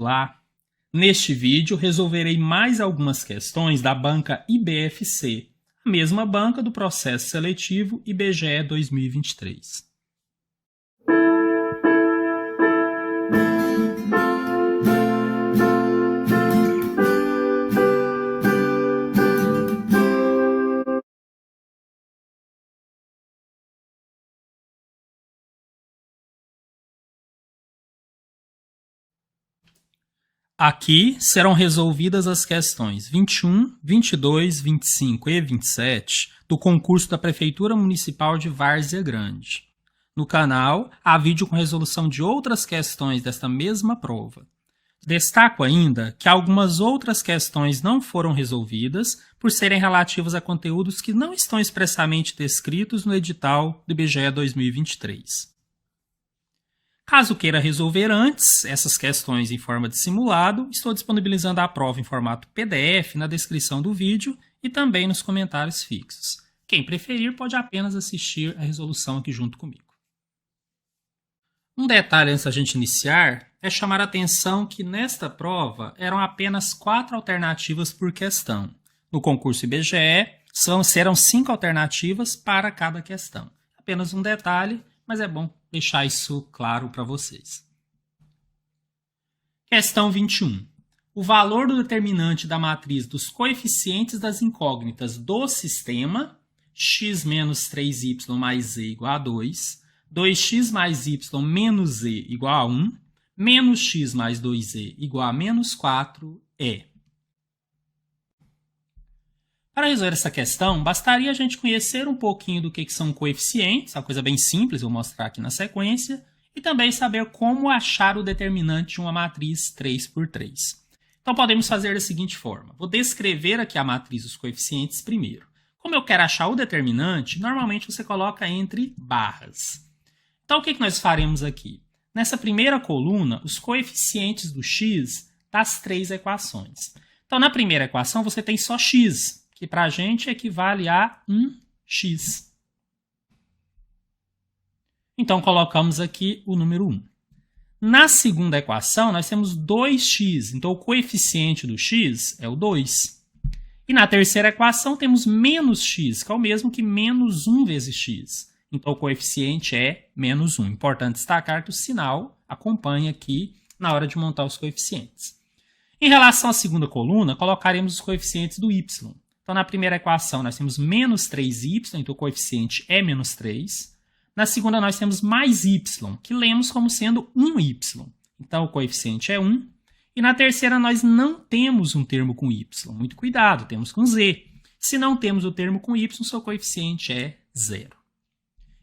Olá! Neste vídeo, resolverei mais algumas questões da banca IBFC, a mesma banca do processo seletivo IBGE 2023. Aqui serão resolvidas as questões 21, 22, 25 e 27 do concurso da Prefeitura Municipal de Várzea Grande. No canal, há vídeo com resolução de outras questões desta mesma prova. Destaco ainda que algumas outras questões não foram resolvidas por serem relativas a conteúdos que não estão expressamente descritos no edital do IBGE 2023. Caso queira resolver antes essas questões em forma de simulado, estou disponibilizando a prova em formato PDF na descrição do vídeo e também nos comentários fixos. Quem preferir pode apenas assistir a resolução aqui junto comigo. Um detalhe antes da gente iniciar é chamar a atenção que nesta prova eram apenas 4 alternativas por questão. No concurso IBGE serão 5 alternativas para cada questão. Apenas um detalhe, mas é bom deixar isso claro para vocês. Questão 21. O valor do determinante da matriz dos coeficientes das incógnitas do sistema x menos 3y mais z igual a 2, 2x mais y menos z igual a 1, menos x mais 2z igual a menos 4 é. Para resolver essa questão, bastaria a gente conhecer um pouquinho do que são coeficientes, uma coisa bem simples, vou mostrar aqui na sequência, e também saber como achar o determinante de uma matriz 3×3. Então podemos fazer da seguinte forma, vou descrever aqui a matriz dos coeficientes primeiro. Como eu quero achar o determinante, normalmente você coloca entre barras. Então o que nós faremos aqui? Nessa primeira coluna, os coeficientes do x das 3 equações. Então na primeira equação você tem só x, que para a gente equivale a 1x. Então, colocamos aqui o número 1. Na segunda equação, nós temos 2x, então o coeficiente do x é o 2. E na terceira equação, temos menos x, que é o mesmo que menos 1 vezes x. Então, o coeficiente é menos 1. Importante destacar que o sinal acompanha aqui na hora de montar os coeficientes. Em relação à segunda coluna, colocaremos os coeficientes do y. Então, na primeira equação, nós temos menos 3y, então o coeficiente é menos 3. Na segunda, nós temos mais y, que lemos como sendo 1y. Então, o coeficiente é 1. E na terceira, nós não temos um termo com y. Muito cuidado, temos com z. Se não temos o termo com y, seu coeficiente é 0.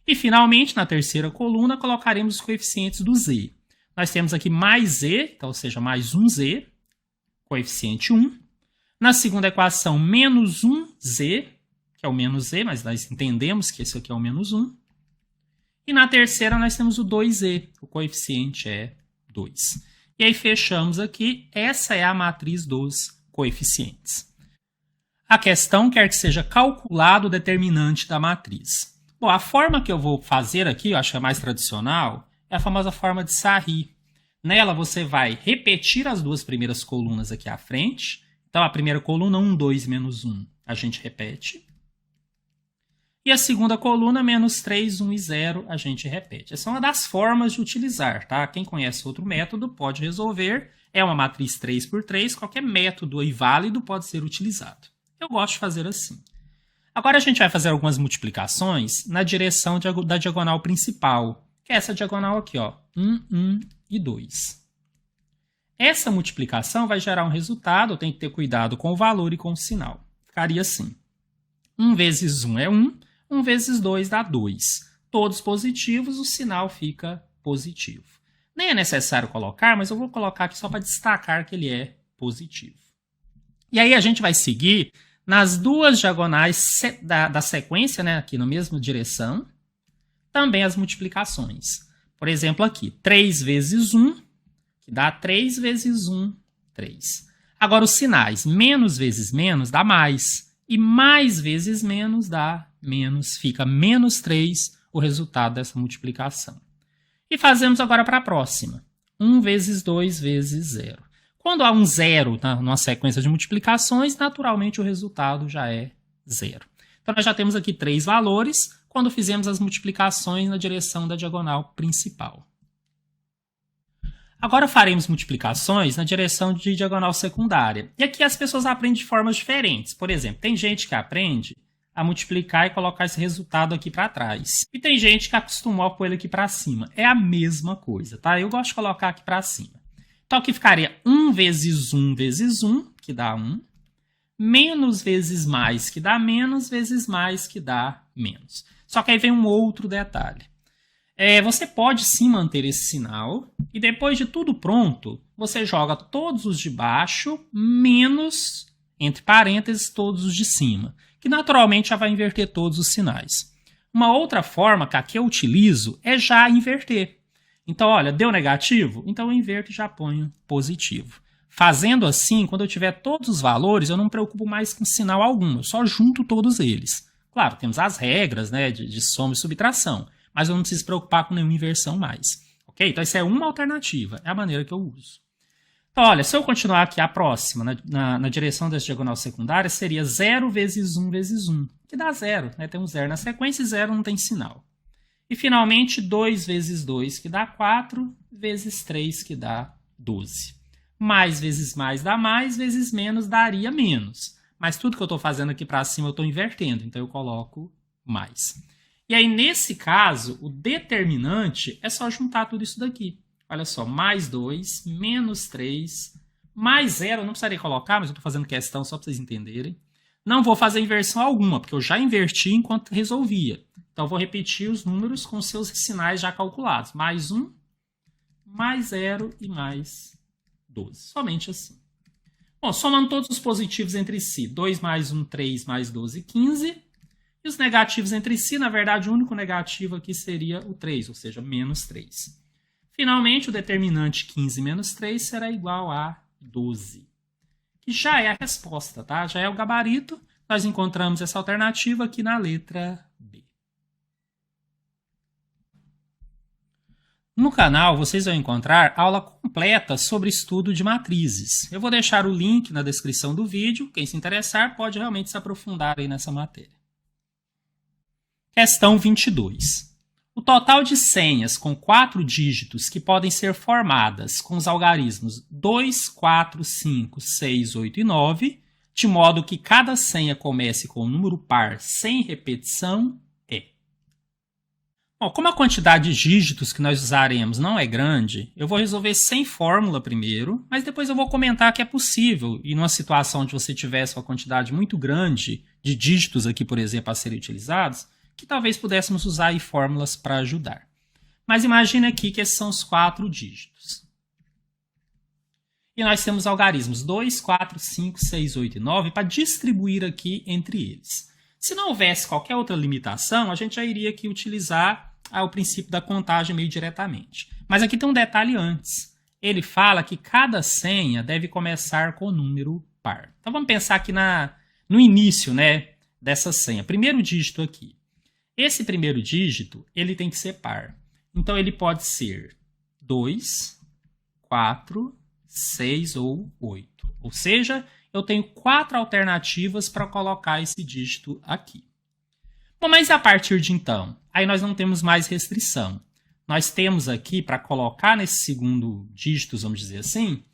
E, finalmente, na terceira coluna, colocaremos os coeficientes do z. Nós temos aqui mais z, então, ou seja, mais 1z, coeficiente 1. Na segunda equação, menos 1z, que é o menos z, mas nós entendemos que esse aqui é o menos 1. E na terceira, nós temos o 2z, o coeficiente é 2. E aí, fechamos aqui, essa é a matriz dos coeficientes. A questão quer que seja calculado o determinante da matriz. Bom, a forma que eu vou fazer aqui, eu acho que é mais tradicional, é a famosa forma de Sarri. Nela, você vai repetir as duas primeiras colunas aqui à frente. Então, a primeira coluna, 1, 2, menos 1, a gente repete. E a segunda coluna, menos 3, 1 e 0, a gente repete. Essa é uma das formas de utilizar, tá? Quem conhece outro método pode resolver. É uma matriz 3×3, qualquer método aí válido pode ser utilizado. Eu gosto de fazer assim. Agora, a gente vai fazer algumas multiplicações na direção da diagonal principal, que é essa diagonal aqui, ó, 1, 1 e 2. Essa multiplicação vai gerar um resultado, eu tenho que ter cuidado com o valor e com o sinal. Ficaria assim. 1 vezes 1 é 1, 1 vezes 2 dá 2. Todos positivos, o sinal fica positivo. Nem é necessário colocar, mas eu vou colocar aqui só para destacar que ele é positivo. E aí a gente vai seguir nas duas diagonais da sequência, né, aqui na mesma direção, também as multiplicações. Por exemplo, aqui, 3 vezes 1, que dá 3 vezes 1, 3. Agora, os sinais menos vezes menos dá mais. E mais vezes menos dá menos. Fica menos 3 o resultado dessa multiplicação. E fazemos agora para a próxima. 1 vezes 2 vezes 0. Quando há um zero numa sequência de multiplicações, naturalmente o resultado já é zero. Então, nós já temos aqui 3 valores quando fizemos as multiplicações na direção da diagonal principal. Agora faremos multiplicações na direção de diagonal secundária. E aqui as pessoas aprendem de formas diferentes. Por exemplo, tem gente que aprende a multiplicar e colocar esse resultado aqui para trás. E tem gente que acostumou a pôr ele aqui para cima. É a mesma coisa, tá? Eu gosto de colocar aqui para cima. Então, aqui ficaria 1 vezes 1 vezes 1, que dá 1. Menos vezes mais, que dá menos, vezes mais, que dá menos. Só que aí vem um outro detalhe. Você pode sim manter esse sinal e depois de tudo pronto, você joga todos os de baixo menos, entre parênteses, todos os de cima, que naturalmente já vai inverter todos os sinais. Uma outra forma que aqui eu utilizo é já inverter. Então, olha, deu negativo? Então eu inverto e já ponho positivo. Fazendo assim, quando eu tiver todos os valores, eu não me preocupo mais com sinal algum, eu só junto todos eles. Claro, temos as regras, né, de soma e subtração, mas eu não preciso me preocupar com nenhuma inversão mais. Ok? Então, essa é uma alternativa, é a maneira que eu uso. Então, olha, se eu continuar aqui a próxima, na direção dessa diagonal secundária, seria 0 vezes 1 vezes 1, que dá 0, né? Tem um 0 na sequência e 0 não tem sinal. E, finalmente, 2 vezes 2, que dá 4, vezes 3, que dá 12. Mais vezes mais dá mais, vezes menos daria menos. Mas tudo que eu estou fazendo aqui para cima eu estou invertendo, então eu coloco mais. E aí, nesse caso, o determinante é só juntar tudo isso daqui. Olha só, mais 2, menos 3, mais 0, eu não precisaria colocar, mas eu estou fazendo questão só para vocês entenderem. Não vou fazer inversão alguma, porque eu já inverti enquanto resolvia. Então, eu vou repetir os números com seus sinais já calculados. Mais 1, mais 0 e mais 12. Somente assim. Bom, somando todos os positivos entre si, 2 mais 1, 3 mais 12, 15. E os negativos entre si, na verdade, o único negativo aqui seria o 3, ou seja, menos 3. Finalmente, o determinante 15 menos 3 será igual a 12. Que já é a resposta, tá? Já é o gabarito. Nós encontramos essa alternativa aqui na letra B. No canal, vocês vão encontrar aula completa sobre estudo de matrizes. Eu vou deixar o link na descrição do vídeo. Quem se interessar pode realmente se aprofundar aí nessa matéria. Questão 22. O total de senhas com 4 dígitos que podem ser formadas com os algarismos 2, 4, 5, 6, 8 e 9, de modo que cada senha comece com um número par sem repetição, é. Bom, como a quantidade de dígitos que nós usaremos não é grande, eu vou resolver sem fórmula primeiro, mas depois eu vou comentar que é possível, e numa situação onde você tivesse uma quantidade muito grande de dígitos aqui, por exemplo, a serem utilizados, que talvez pudéssemos usar aí fórmulas para ajudar. Mas imagine aqui que esses são os 4 dígitos. E nós temos algarismos 2, 4, 5, 6, 8 e 9 para distribuir aqui entre eles. Se não houvesse qualquer outra limitação, a gente já iria aqui utilizar o princípio da contagem meio diretamente. Mas aqui tem um detalhe antes. Ele fala que cada senha deve começar com o número par. Então vamos pensar aqui no início, né, dessa senha. Primeiro dígito aqui. Esse primeiro dígito, ele tem que ser par. Então, ele pode ser 2, 4, 6 ou 8. Ou seja, eu tenho 4 alternativas para colocar esse dígito aqui. Bom, mas a partir de então? Aí nós não temos mais restrição. Nós temos aqui, para colocar nesse segundo dígito, vamos dizer assim,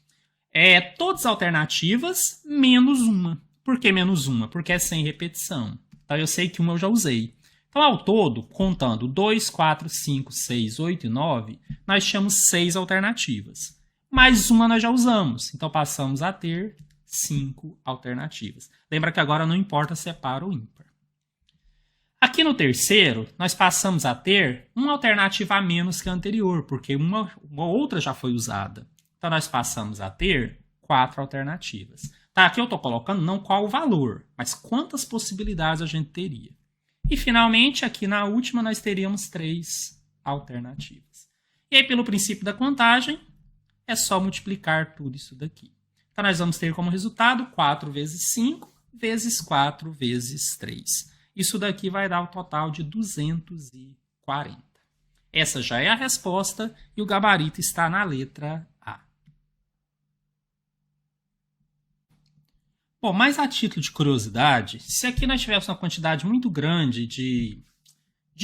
todas as alternativas menos uma. Por que menos uma? Porque é sem repetição. Então, eu sei que uma eu já usei. Então, ao todo, contando 2, 4, 5, 6, 8 e 9, nós tínhamos 6 alternativas. Mais uma nós já usamos, então passamos a ter 5 alternativas. Lembra que agora não importa se é par ou ímpar. Aqui no terceiro, nós passamos a ter uma alternativa a menos que a anterior, porque uma outra já foi usada. Então, nós passamos a ter 4 alternativas. Tá, aqui eu estou colocando não qual o valor, mas quantas possibilidades a gente teria. E, finalmente, aqui na última, nós teríamos 3 alternativas. E aí, pelo princípio da contagem, é só multiplicar tudo isso daqui. Então, nós vamos ter como resultado 4 vezes 5 vezes 4 vezes 3. Isso daqui vai dar o total de 240. Essa já é a resposta e o gabarito está na letra A. Bom, mas a título de curiosidade, se aqui nós tivéssemos uma quantidade muito grande de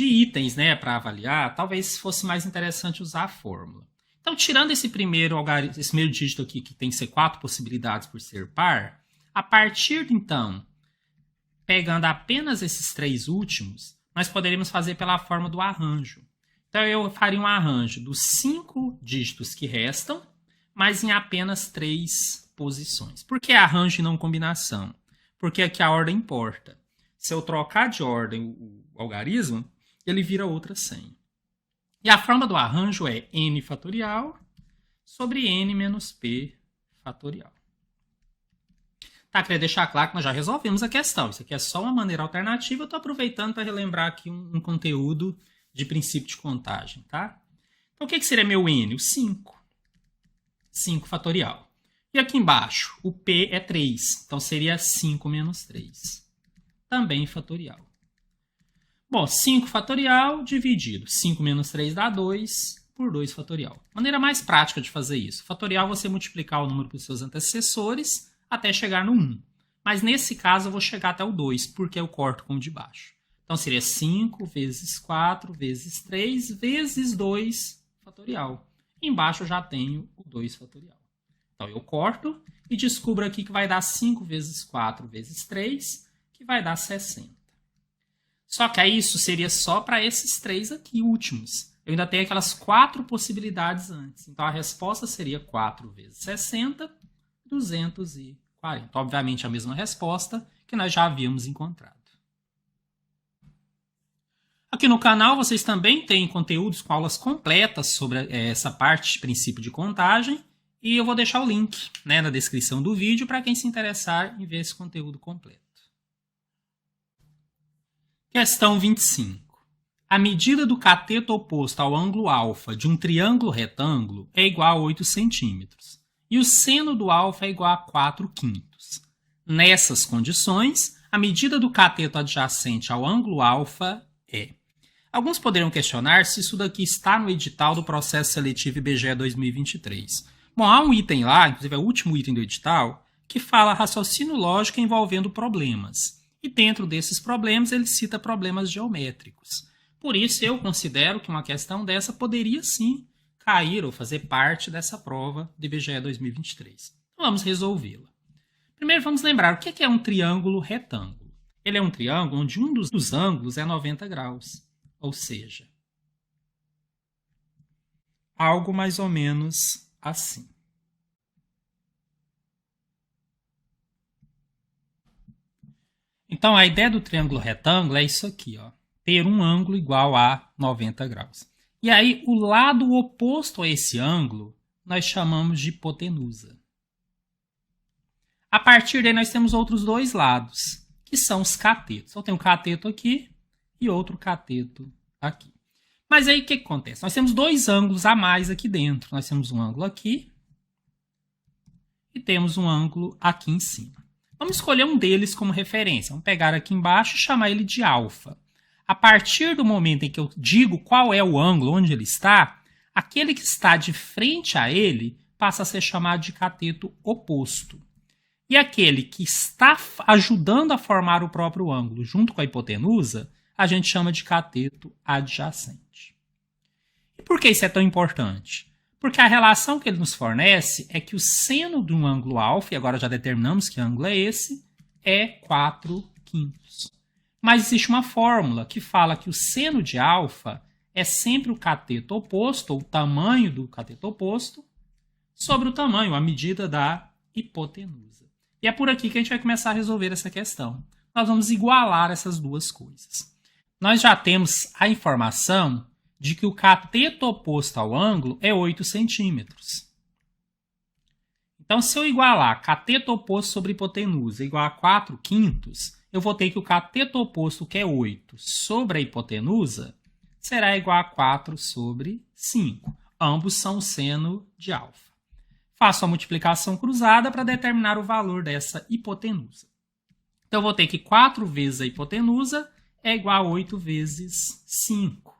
itens, né, para avaliar, talvez fosse mais interessante usar a fórmula. Então, tirando esse primeiro dígito aqui, que tem que ser 4 possibilidades por ser par, a partir, então, pegando apenas esses 3 últimos, nós poderíamos fazer pela forma do arranjo. Então, eu faria um arranjo dos 5 dígitos que restam, mas em apenas 3 posições. Por que arranjo e não combinação? Porque aqui a ordem importa. Se eu trocar de ordem o algarismo, ele vira outra senha. E a forma do arranjo é n fatorial sobre n menos p fatorial. Tá, queria deixar claro que nós já resolvemos a questão. Isso aqui é só uma maneira alternativa. Eu estou aproveitando para relembrar aqui um conteúdo de princípio de contagem, tá? Então, o que seria meu n? O 5. 5 fatorial. E aqui embaixo, o p é 3. Então, seria 5 menos 3. Também fatorial. Bom, 5 fatorial dividido. 5 menos 3 dá 2 por 2 fatorial. Maneira mais prática de fazer isso. Fatorial, você multiplicar o número por seus antecessores até chegar no 1. Mas nesse caso, eu vou chegar até o 2, porque eu corto com o de baixo. Então, seria 5 vezes 4 vezes 3 vezes 2 fatorial. Embaixo eu já tenho o 2 fatorial. Então, eu corto e descubro aqui que vai dar 5 vezes 4 vezes 3, que vai dar 60. Só que aí isso seria só para esses 3 aqui últimos. Eu ainda tenho aquelas 4 possibilidades antes. Então, a resposta seria 4 vezes 60, 240. Obviamente, a mesma resposta que nós já havíamos encontrado. Aqui no canal, vocês também têm conteúdos com aulas completas sobre essa parte de princípio de contagem. E eu vou deixar o link, né, na descrição do vídeo para quem se interessar em ver esse conteúdo completo. Questão 25. A medida do cateto oposto ao ângulo alfa de um triângulo retângulo é igual a 8 centímetros. E o seno do alfa é igual a 4/5. Nessas condições, a medida do cateto adjacente ao ângulo alfa é... Alguns poderiam questionar se isso daqui está no edital do processo seletivo IBGE 2023. Bom, há um item lá, inclusive é o último item do edital, que fala raciocínio lógico envolvendo problemas. E dentro desses problemas, ele cita problemas geométricos. Por isso, eu considero que uma questão dessa poderia sim cair ou fazer parte dessa prova do IBGE 2023. Então, vamos resolvê-la. Primeiro, vamos lembrar o que é um triângulo retângulo. Ele é um triângulo onde um dos ângulos é 90 graus. Ou seja, algo mais ou menos assim. Então, a ideia do triângulo retângulo é isso aqui, ó, ter um ângulo igual a 90 graus. E aí, o lado oposto a esse ângulo, nós chamamos de hipotenusa. A partir daí, nós temos outros 2 lados, que são os catetos. Então, tem um cateto aqui e outro cateto aqui. Mas aí, o que acontece? Nós temos 2 ângulos a mais aqui dentro. Nós temos um ângulo aqui e temos um ângulo aqui em cima. Vamos escolher um deles como referência. Vamos pegar aqui embaixo e chamar ele de alfa. A partir do momento em que eu digo qual é o ângulo, onde ele está, aquele que está de frente a ele passa a ser chamado de cateto oposto. E aquele que está ajudando a formar o próprio ângulo junto com a hipotenusa, a gente chama de cateto adjacente. E por que isso é tão importante? Porque a relação que ele nos fornece é que o seno de um ângulo alfa, e agora já determinamos que ângulo é esse, é 4/5. Mas existe uma fórmula que fala que o seno de alfa é sempre o cateto oposto, ou o tamanho do cateto oposto, sobre o tamanho, a medida da hipotenusa. E é por aqui que a gente vai começar a resolver essa questão. Nós vamos igualar essas duas coisas. Nós já temos a informação de que o cateto oposto ao ângulo é 8 centímetros. Então, se eu igualar cateto oposto sobre hipotenusa igual a 4/5, eu vou ter que o cateto oposto, que é 8, sobre a hipotenusa, será igual a 4 sobre 5. Ambos são o seno de alfa. Faço a multiplicação cruzada para determinar o valor dessa hipotenusa. Então, eu vou ter que 4 vezes a hipotenusa é igual a 8 vezes 5.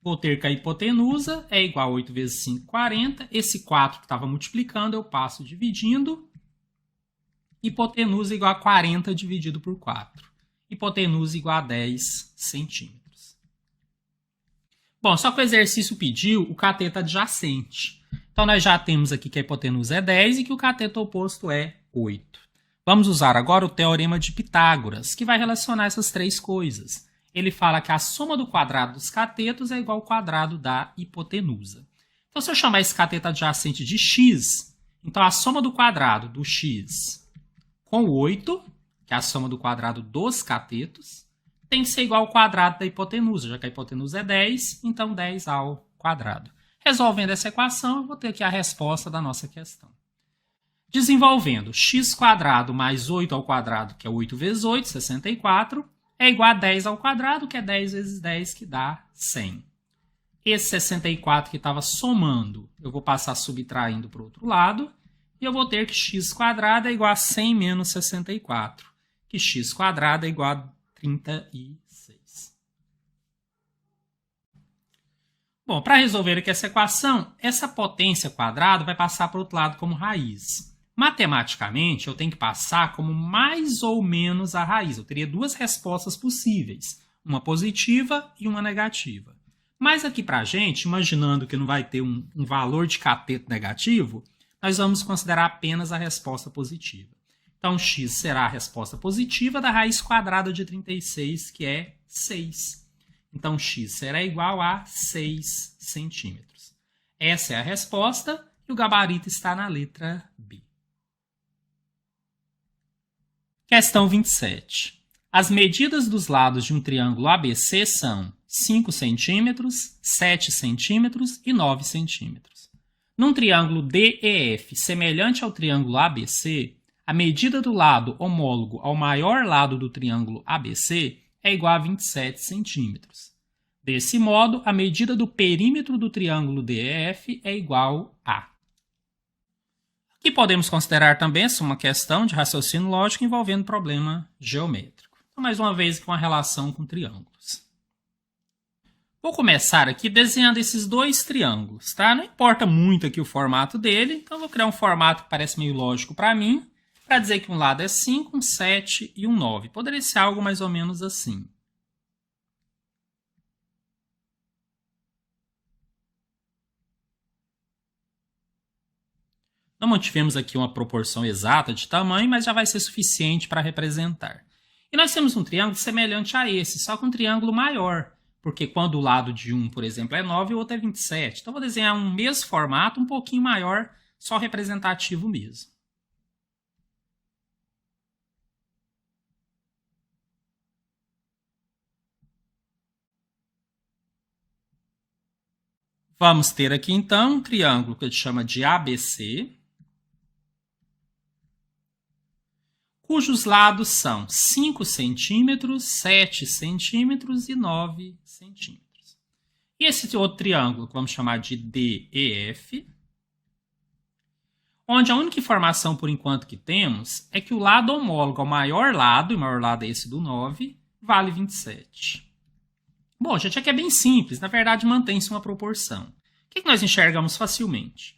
Vou ter que a hipotenusa é igual a 8 vezes 5, 40. Esse 4 que estava multiplicando, eu passo dividindo. Hipotenusa igual a 40 dividido por 4. Hipotenusa igual a 10 centímetros. Bom, só que o exercício pediu o cateto adjacente. Então, nós já temos aqui que a hipotenusa é 10 e que o cateto oposto é 8. Vamos usar agora o teorema de Pitágoras, que vai relacionar essas três coisas. Ele fala que a soma do quadrado dos catetos é igual ao quadrado da hipotenusa. Então, se eu chamar esse cateto adjacente de x, então a soma do quadrado do x com 8, que é a soma do quadrado dos catetos, tem que ser igual ao quadrado da hipotenusa, já que a hipotenusa é 10, então 10 ao quadrado. Resolvendo essa equação, eu vou ter aqui a resposta da nossa questão. Desenvolvendo x² mais 8 ao quadrado, que é 8 vezes 8, 64, é igual a 10 ao quadrado, que é 10 vezes 10, que dá 100. Esse 64 que estava somando, eu vou passar subtraindo para o outro lado, e eu vou ter que x² é igual a 100 menos 64, que x² é igual a 36. Bom, para resolver aqui essa equação, essa potência quadrada vai passar para o outro lado como raiz. Matematicamente, eu tenho que passar como mais ou menos a raiz. Eu teria duas respostas possíveis, uma positiva e uma negativa. Mas aqui para a gente, imaginando que não vai ter um valor de cateto negativo, nós vamos considerar apenas a resposta positiva. Então, x será a resposta positiva da raiz quadrada de 36, que é 6. Então, x será igual a 6 centímetros. Essa é a resposta e o gabarito está na letra B. Questão 27. As medidas dos lados de um triângulo ABC são 5 centímetros, 7 centímetros e 9 centímetros. Num triângulo DEF semelhante ao triângulo ABC, a medida do lado homólogo ao maior lado do triângulo ABC é igual a 27 centímetros. Desse modo, a medida do perímetro do triângulo DEF é igual a... Aqui podemos considerar também uma questão de raciocínio lógico envolvendo problema geométrico. Então, mais uma vez, com a relação com triângulos. Vou começar aqui desenhando esses dois triângulos, tá? Não importa muito aqui o formato dele, então eu vou criar um formato que parece meio lógico para mim, para dizer que um lado é 5, um 7 e um 9. Poderia ser algo mais ou menos assim. Não mantivemos aqui uma proporção exata de tamanho, mas já vai ser suficiente para representar. E nós temos um triângulo semelhante a esse, só com um triângulo maior, porque quando o lado de um, por exemplo, é 9 e o outro é 27. Então, eu vou desenhar um mesmo formato, um pouquinho maior, só representativo mesmo. Vamos ter aqui, então, um triângulo que a gente chama de ABC, cujos lados são 5 centímetros, 7 centímetros e 9 centímetros. E esse outro triângulo, que vamos chamar de DEF, onde a única informação, por enquanto, que temos é que o lado homólogo ao maior lado, e o maior lado é esse do 9, vale 27. Bom, gente, aqui é bem simples. Na verdade, mantém-se uma proporção. O que nós enxergamos facilmente?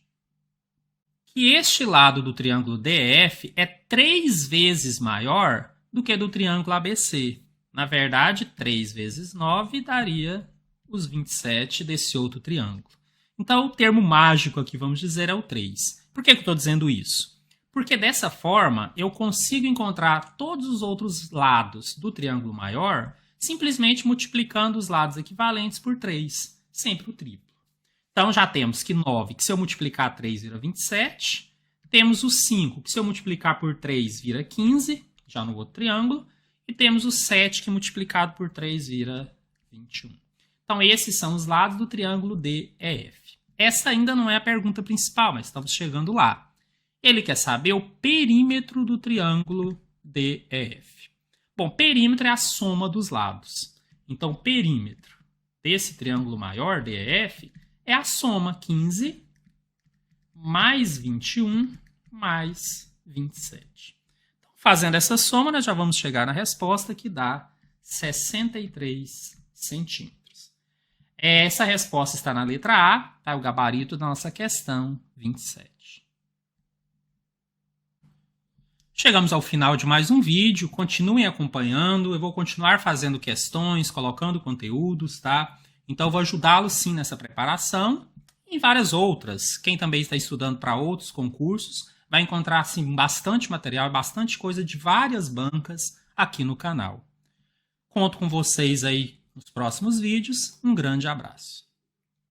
Que este lado do triângulo DF é 3 vezes maior do que do triângulo ABC. Na verdade, 3 vezes 9 daria os 27 desse outro triângulo. Então, o termo mágico aqui, vamos dizer, é o 3. Por que eu estou dizendo isso? Porque dessa forma, eu consigo encontrar todos os outros lados do triângulo maior simplesmente multiplicando os lados equivalentes por 3, sempre o triplo. Então, já temos que 9, que se eu multiplicar 3 vira 27. Temos o 5, que se eu multiplicar por 3 vira 15, já no outro triângulo. E temos o 7, que multiplicado por 3 vira 21. Então, esses são os lados do triângulo DEF. Essa ainda não é a pergunta principal, mas estamos chegando lá. Ele quer saber o perímetro do triângulo DEF. Bom, perímetro é a soma dos lados. Então, o perímetro desse triângulo maior, DEF, é a soma 15 mais 21 mais 27. Então, fazendo essa soma, nós já vamos chegar na resposta que dá 63 centímetros. Essa resposta está na letra A, tá? O gabarito da nossa questão 27. Chegamos ao final de mais um vídeo, continuem acompanhando, eu vou continuar fazendo questões, colocando conteúdos, tá? Então eu vou ajudá-los sim nessa preparação e em várias outras. Quem também está estudando para outros concursos vai encontrar assim, bastante material e bastante coisa de várias bancas aqui no canal. Conto com vocês aí nos próximos vídeos. Um grande abraço.